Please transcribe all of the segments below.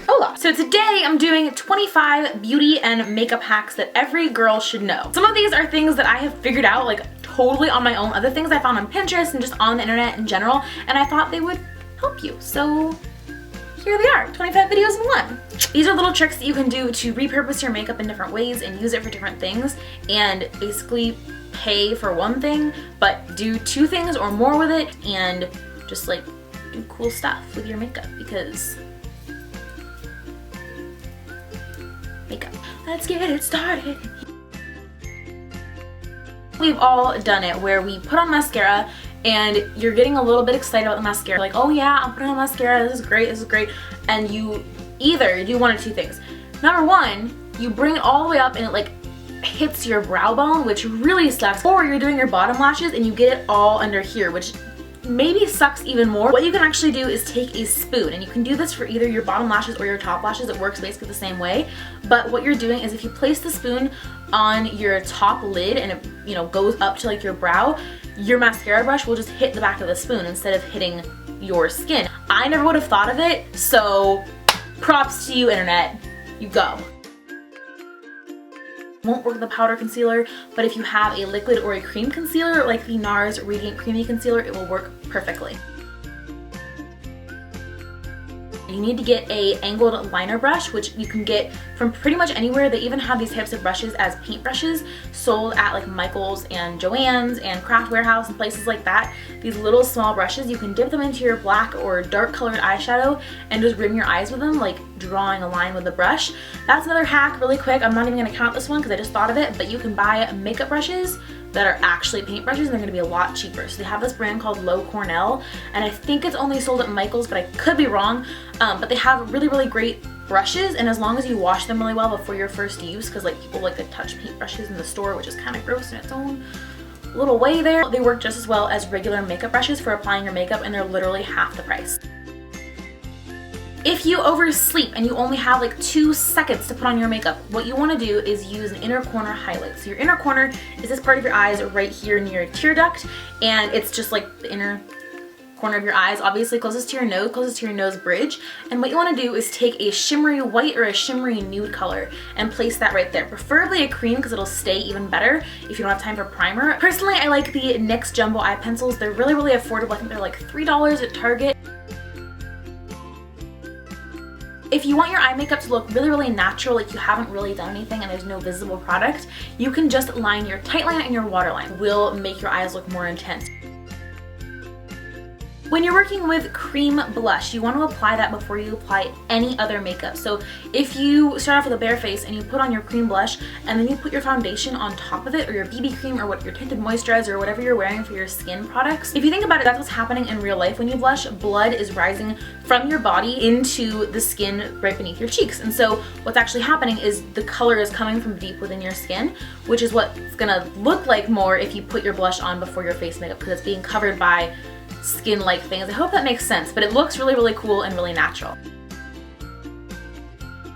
Hola! So today I'm doing 25 beauty and makeup hacks that every girl should know. Some of these are things that I have figured out like totally on my own. Other things I found on Pinterest and just on the internet in general, and I thought they would help you. So here they are, 25 videos in one. These are little tricks that you can do to repurpose your makeup in different ways and use it for different things, and basically pay for one thing, but do two things or more with it, and just like do cool stuff with your makeup because makeup. Let's get it started. We've all done it where we put on mascara and you're getting a little bit excited about the mascara, like, oh yeah, I'm putting on mascara, this is great, and you either do one of two things. Number one, you bring it all the way up and it like hits your brow bone, which really sucks, or you're doing your bottom lashes and you get it all under here, which maybe sucks even more. What you can actually do is take a spoon, and you can do this for either your bottom lashes or your top lashes. It works basically the same way, but what you're doing is if you place the spoon on your top lid and it, you know, goes up to like your brow, your mascara brush will just hit the back of the spoon instead of hitting your skin. I never would have thought of it, so props to you, internet. You go. Won't work with the powder concealer, but if you have a liquid or a cream concealer like the NARS Radiant Creamy Concealer, it will work perfectly. You need to get a angled liner brush, which you can get from pretty much anywhere. They even have these types of brushes as paint brushes sold at like Michael's and Joann's and Craft Warehouse and places like that. These little small brushes, you can dip them into your black or dark colored eyeshadow and just rim your eyes with them, like drawing a line with the brush. That's another hack really quick. I'm not even going to count this one because I just thought of it, but you can buy makeup brushes that are actually paint brushes, and they're going to be a lot cheaper. So they have this brand called Low Cornell, and I think it's only sold at Michael's, but I could be wrong. But they have really great brushes, and as long as you wash them really well before your first use, because like people like to touch paint brushes in the store, which is kind of gross in its own little way there, they work just as well as regular makeup brushes for applying your makeup, and they're literally half the price. If you oversleep and you only have like 2 seconds to put on your makeup, what you want to do is use an inner corner highlight. So your inner corner is this part of your eyes right here near your tear duct, and it's just like the inner corner of your eyes, obviously closest to your nose bridge. And what you want to do is take a shimmery white or a shimmery nude color and place that right there. Preferably a cream because it'll stay even better if you don't have time for primer. Personally, I like the NYX Jumbo Eye Pencils. They're really affordable. I think they're like $3 at Target. If you want your eye makeup to look really natural, like you haven't really done anything and there's no visible product, you can just line your tight line and your waterline. It will make your eyes look more intense. When you're working with cream blush, you want to apply that before you apply any other makeup. So if you start off with a bare face and you put on your cream blush and then you put your foundation on top of it, or your BB cream, or what your tinted moisturizer, or whatever you're wearing for your skin products, if you think about it, that's what's happening in real life when you blush. Blood is rising from your body into the skin right beneath your cheeks. And so what's actually happening is the color is coming from deep within your skin, which is what it's gonna look like more if you put your blush on before your face makeup, because it's being covered by skin-like things. I hope that makes sense, but it looks really cool and really natural.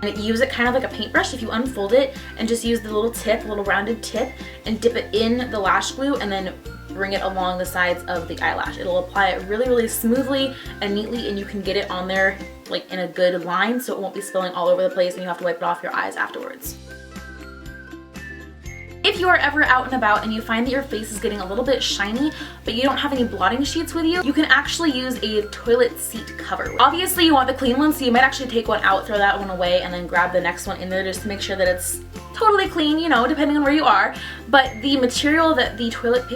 And use it kind of like a paintbrush. If you unfold it and just use the little tip, little rounded tip, and dip it in the lash glue and then bring it along the sides of the eyelash. It'll apply it really smoothly and neatly, and you can get it on there like in a good line so it won't be spilling all over the place and you have to wipe it off your eyes afterwards. If you are ever out and about and you find that your face is getting a little bit shiny, but you don't have any blotting sheets with you, you can actually use a toilet seat cover. Obviously you want the clean one, so you might actually take one out, throw that one away, and then grab the next one in there just to make sure that it's totally clean, you know, depending on where you are. But the material that the toilet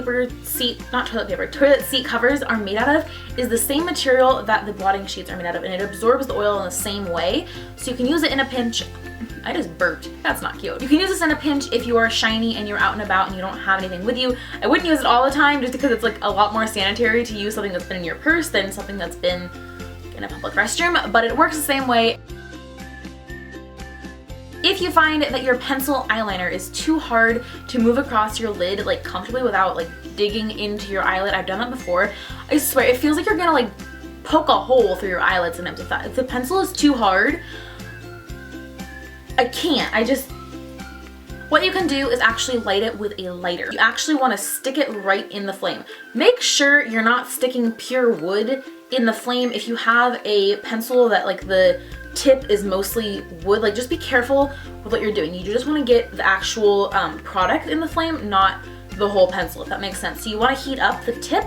seat covers are made out of is the same material that the blotting sheets are made out of, and it absorbs the oil in the same way, so you can use it in a pinch. I just burped. That's not cute. You can use this in a pinch if you are shiny and you're out and about and you don't have anything with you. I wouldn't use it all the time just because it's like a lot more sanitary to use something that's been in your purse than something that's been in a public restroom, but it works the same way. If you find that your pencil eyeliner is too hard to move across your lid like comfortably without like digging into your eyelid, I've done that before. I swear it feels like you're gonna like poke a hole through your eyelid sometimes with that. If the pencil is too hard, I can't. What you can do is actually light it with a lighter. You actually want to stick it right in the flame. Make sure you're not sticking pure wood in the flame. If you have a pencil that like the tip is mostly wood. Like, just be careful with what you're doing. You just want to get the actual product in the flame, not the whole pencil, if that makes sense. So you want to heat up the tip,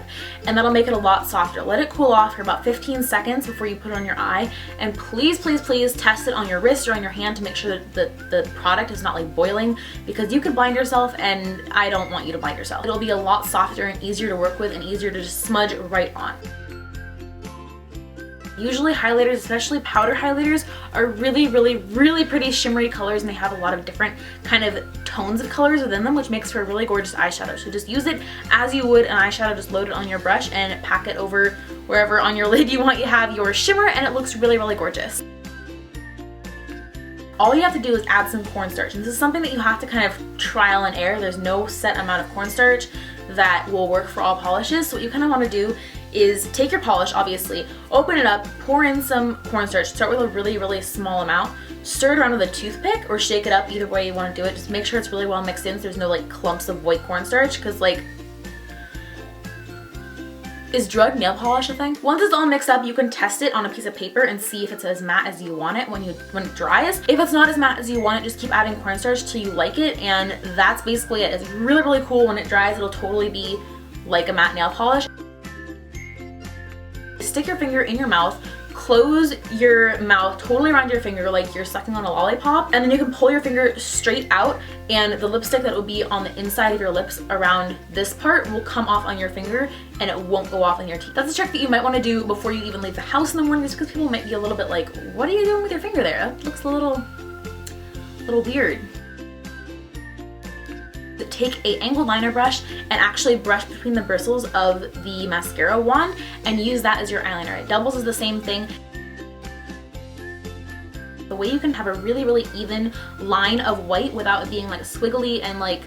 and that'll make it a lot softer. Let it cool off for about 15 seconds before you put it on your eye, and please, please, please test it on your wrist or on your hand to make sure that the product is not like boiling, because you could blind yourself, and I don't want you to blind yourself. It'll be a lot softer and easier to work with and easier to just smudge right on. Usually highlighters, especially powder highlighters, are really, really, really pretty shimmery colors, and they have a lot of different kind of tones of colors within them, which makes for a really gorgeous eyeshadow. So just use it as you would an eyeshadow. Just load it on your brush and pack it over wherever on your lid you want to have your shimmer, and it looks really, really gorgeous. All you have to do is add some cornstarch, and this is something that you have to kind of trial and error. There's no set amount of cornstarch that will work for all polishes. So what you kind of want to do is take your polish, obviously, open it up, pour in some cornstarch, start with a really, really small amount, stir it around with a toothpick or shake it up, either way you want to do it. Just make sure it's really well mixed in so there's no like clumps of white cornstarch, because like, is drug nail polish a thing? Once it's all mixed up, you can test it on a piece of paper and see if it's as matte as you want it when it dries. If it's not as matte as you want it, just keep adding cornstarch till you like it, and that's basically it. It's really, really cool. When it dries, it'll totally be like a matte nail polish. Stick your finger in your mouth, close your mouth totally around your finger like you're sucking on a lollipop, and then you can pull your finger straight out, and the lipstick that will be on the inside of your lips around this part will come off on your finger, and it won't go off on your teeth. That's a trick that you might want to do before you even leave the house in the morning, just because people might be a little bit like, what are you doing with your finger there? That looks a little weird. Take a angled liner brush and actually brush between the bristles of the mascara wand and use that as your eyeliner. It doubles as the same thing. The way you can have a really, really even line of white without it being like squiggly and like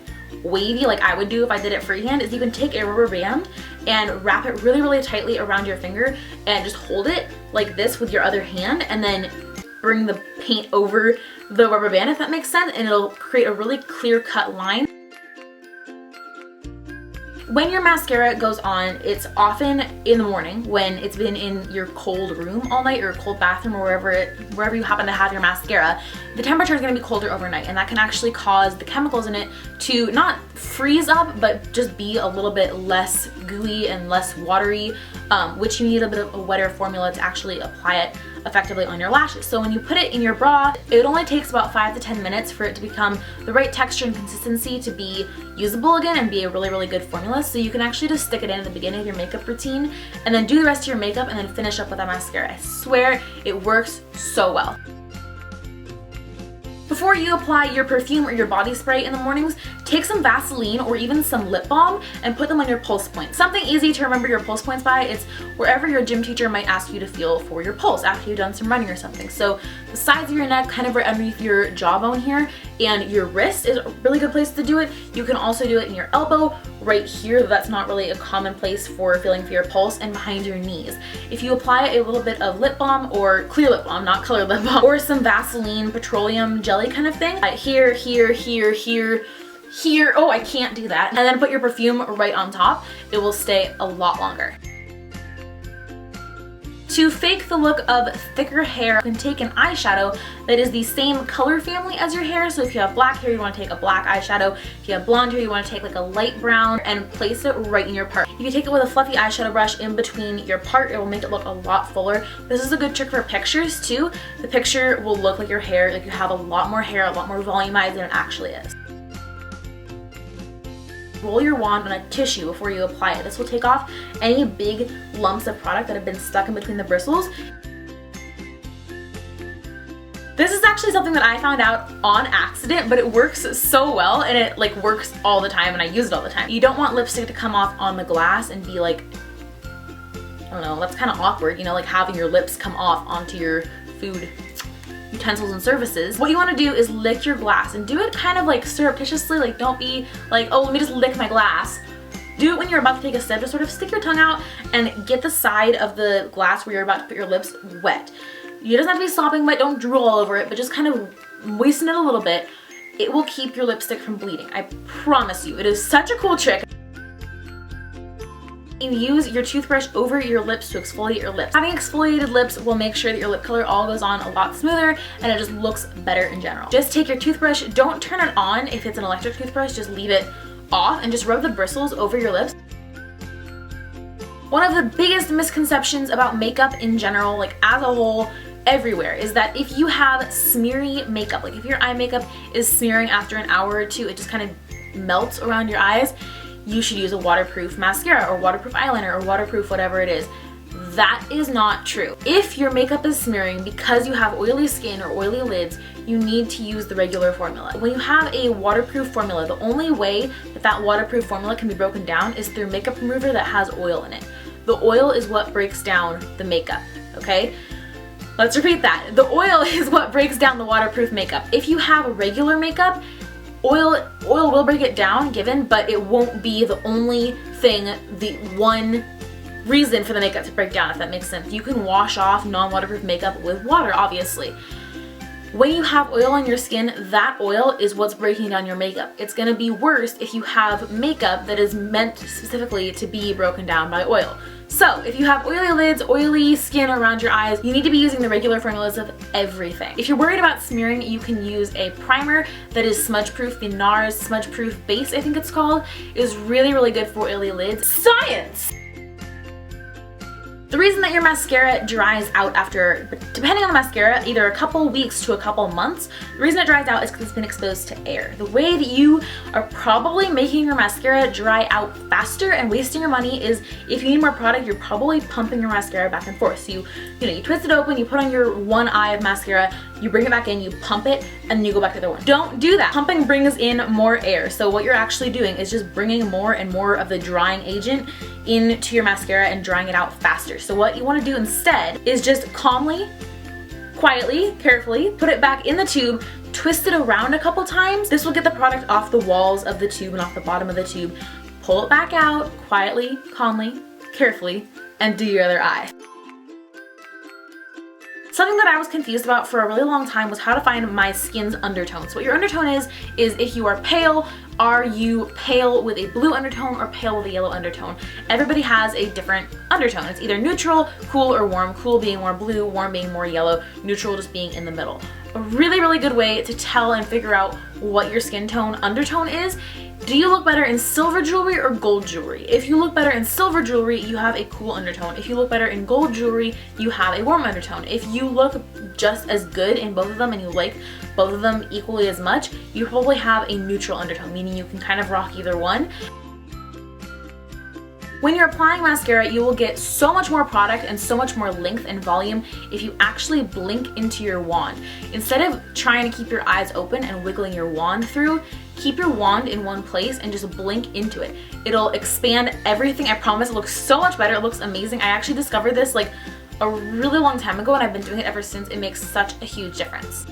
wavy like I would do if I did it freehand is you can take a rubber band and wrap it really, really tightly around your finger and just hold it like this with your other hand, and then bring the paint over the rubber band, if that makes sense, and it'll create a really clear-cut line. When your mascara goes on, it's often in the morning when it's been in your cold room all night, or cold bathroom, or wherever you happen to have your mascara. The temperature is going to be colder overnight, and that can actually cause the chemicals in it to not freeze up, but just be a little bit less gooey and less watery, which you need a bit of a wetter formula to actually apply it effectively on your lashes. So when you put it in your bra, it only takes about 5 to 10 minutes for it to become the right texture and consistency to be usable again and be a really, really good formula. So you can actually just stick it in at the beginning of your makeup routine and then do the rest of your makeup and then finish up with that mascara. I swear it works so well. Before you apply your perfume or your body spray in the mornings, take some Vaseline or even some lip balm and put them on your pulse point. Something easy to remember your pulse points by is wherever your gym teacher might ask you to feel for your pulse after you've done some running or something. So the sides of your neck, kind of right underneath your jawbone here, and your wrist is a really good place to do it. You can also do it in your elbow, right here. That's not really a common place for feeling for your pulse, and behind your knees. If you apply a little bit of lip balm, or clear lip balm, not colored lip balm, or some Vaseline petroleum jelly kind of thing, here, here, here, here, here, oh, I can't do that, and then put your perfume right on top, it will stay a lot longer. To fake the look of thicker hair, you can take an eyeshadow that is the same color family as your hair. So if you have black hair, you want to take a black eyeshadow. If you have blonde hair, you want to take like a light brown and place it right in your part. If you take it with a fluffy eyeshadow brush in between your part, it will make it look a lot fuller. This is a good trick for pictures too. The picture will look like your hair, like you have a lot more hair, a lot more volumized than it actually is. Roll your wand on a tissue before you apply it. This will take off any big lumps of product that have been stuck in between the bristles. This is actually something that I found out on accident, but it works so well, and it like works all the time, and I use it all the time. You don't want lipstick to come off on the glass and be like, I don't know, that's kind of awkward, you know, like having your lips come off onto your food utensils and surfaces. What you want to do is lick your glass, and do it kind of like surreptitiously, like don't be like, oh, let me just lick my glass. Do it when you're about to take a sip. Just sort of stick your tongue out and get the side of the glass where you're about to put your lips wet. It doesn't have to be slopping wet, don't drool all over it, but just kind of moisten it a little bit. It will keep your lipstick from bleeding. I promise you, it is such a cool trick. and use your toothbrush over your lips to exfoliate your lips. Having exfoliated lips will make sure that your lip color all goes on a lot smoother and it just looks better in general. Just take your toothbrush, don't turn it on if it's an electric toothbrush, just leave it off and just rub the bristles over your lips. One of the biggest misconceptions about makeup in general, like as a whole, everywhere, is that if you have smeary makeup, like if your eye makeup is smearing after an hour or two, it just kind of melts around your eyes, you should use a waterproof mascara or waterproof eyeliner or waterproof whatever it is. That is not true. If your makeup is smearing because you have oily skin or oily lids, you need to use the regular formula. When you have a waterproof formula, the only way that that waterproof formula can be broken down is through makeup remover that has oil in it. The oil is what breaks down the makeup, okay? Let's repeat that. The oil is what breaks down the waterproof makeup. If you have regular makeup, oil will break it down, given, but it won't be the only thing, the one reason for the makeup to break down, if that makes sense. You can wash off non-waterproof makeup with water, obviously. When you have oil on your skin, that oil is what's breaking down your makeup. It's gonna be worse if you have makeup that is meant specifically to be broken down by oil. So if you have oily lids, oily skin around your eyes, you need to be using the regular formulas of everything. If you're worried about smearing, you can use a primer that is smudge proof. The NARS Smudge Proof Base, I think it's called, is really, really good for oily lids. Science! The reason that your mascara dries out after, depending on the mascara, either a couple weeks to a couple months, the reason it dries out is because it's been exposed to air. The way that you are probably making your mascara dry out faster and wasting your money is if you need more product, you're probably pumping your mascara back and forth. So you twist it open, you put on your one eye of mascara, you bring it back in, you pump it, and then you go back to the other one. Don't do that. Pumping brings in more air. So what you're actually doing is just bringing more and more of the drying agent into your mascara and drying it out faster. So what you want to do instead is just calmly, quietly, carefully, put it back in the tube, twist it around a couple times. This will get the product off the walls of the tube and off the bottom of the tube. Pull it back out, quietly, calmly, carefully, and do your other eye. Something that I was confused about for a really long time was how to find my skin's undertones. What your undertone is if you are pale, are you pale with a blue undertone or pale with a yellow undertone? Everybody has a different undertone. It's either neutral, cool, or warm. Cool being more blue, warm being more yellow, neutral just being in the middle. A really, really good way to tell and figure out what your skin tone undertone is. Do you look better in silver jewelry or gold jewelry? If you look better in silver jewelry, you have a cool undertone. If you look better in gold jewelry, you have a warm undertone. If you look just as good in both of them and you like both of them equally as much, you probably have a neutral undertone, meaning you can kind of rock either one. When you're applying mascara, you will get so much more product and so much more length and volume if you actually blink into your wand. Instead of trying to keep your eyes open and wiggling your wand through, keep your wand in one place and just blink into it. It'll expand everything, I promise. It looks so much better, it looks amazing. I actually discovered this like a really long time ago and I've been doing it ever since. It makes such a huge difference.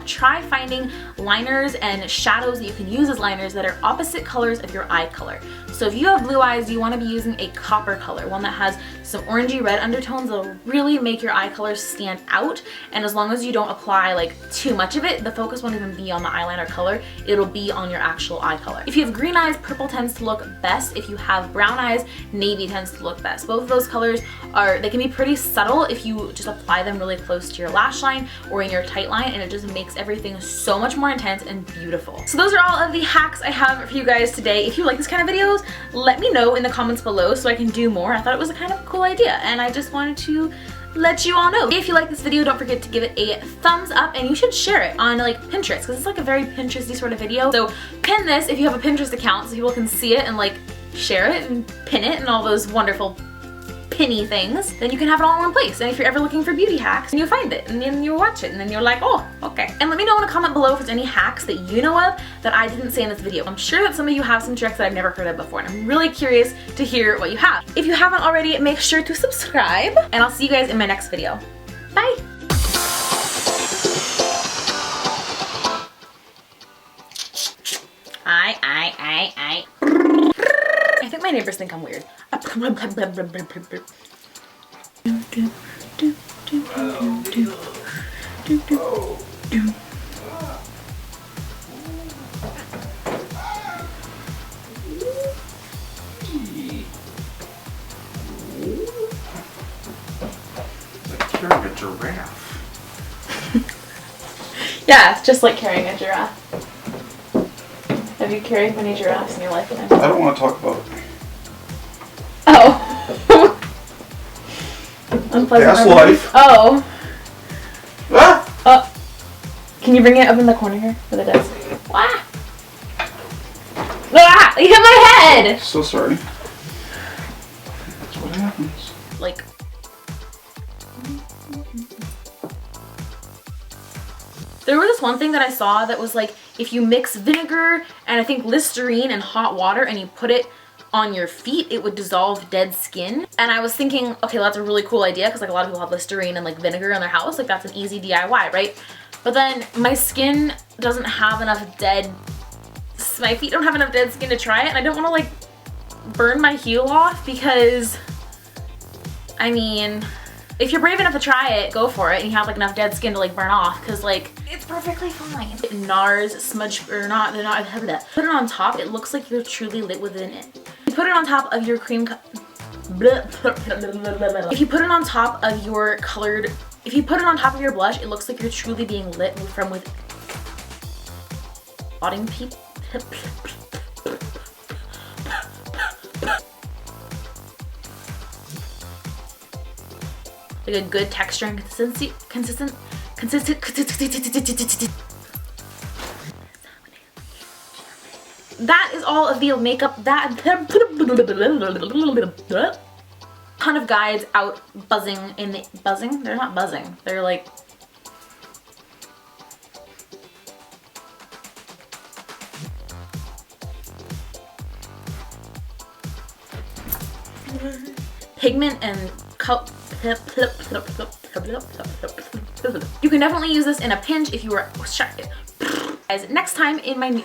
Try finding liners and shadows that you can use as liners that are opposite colors of your eye color. So if you have blue eyes, you want to be using a copper color, one that has some orangey red undertones that'll really make your eye color stand out. And as long as you don't apply like too much of it, the focus won't even be on the eyeliner color, it'll be on your actual eye color. If you have green eyes, purple tends to look best. If you have brown eyes, navy tends to look best. Both of those colors they can be pretty subtle if you just apply them really close to your lash line or in your tight line, and it just makes everything so much more intense and beautiful. So those are all of the hacks I have for you guys today. If you like this kind of videos, let me know in the comments below so I can do more. I thought it was a kind of cool idea and I just wanted to let you all know. If you like this video, don't forget to give it a thumbs up, and you should share it on like Pinterest because it's like a very Pinteresty sort of video. So pin this if you have a Pinterest account so people can see it and like share it and pin it and all those wonderful pinny things, then you can have it all in one place. And if you're ever looking for beauty hacks, and you find it and then you watch it and then you're like, oh, okay. And let me know in a comment below if there's any hacks that you know of that I didn't say in this video. I'm sure that some of you have some tricks that I've never heard of before, and I'm really curious to hear what you have. If you haven't already, make sure to subscribe, and I'll see you guys in my next video. Bye! I think my neighbors think I'm weird. giraffe. Yeah, it's just like carrying a giraffe. Have you carried many giraffes in your lifetime? I don't want to talk about it. Oh. Unpleasant Past memory. life. Oh. Ah! Oh. Can you bring it up in the corner here for the desk? Ah! Ah! You hit my head! So sorry. That's what happens. Like. There was this one thing that I saw that was like, if you mix vinegar and I think Listerine and hot water and you put it on your feet, it would dissolve dead skin. And I was thinking, okay, well, that's a really cool idea because like a lot of people have Listerine and like vinegar in their house. Like that's an easy DIY, right? But then my skin doesn't have enough my feet don't have enough dead skin to try it, and I don't want to like burn my heel off because, I mean, if you're brave enough to try it, go for it, and you have like enough dead skin to like burn off, because like it's perfectly fine. NARS smudge or not, they're not. Put it on top. It looks like you're truly lit within it. You put it on top of your cream. If you put it on top of your colored, if you put it on top of your blush, it looks like you're truly being lit from within. Blotting people. Like a good texture and consistent. That is all of the makeup that ton of guides out buzzing in the buzzing. They're not buzzing. They're like pigment and color. You can definitely use this in a pinch if you were shy. Guys, next time in my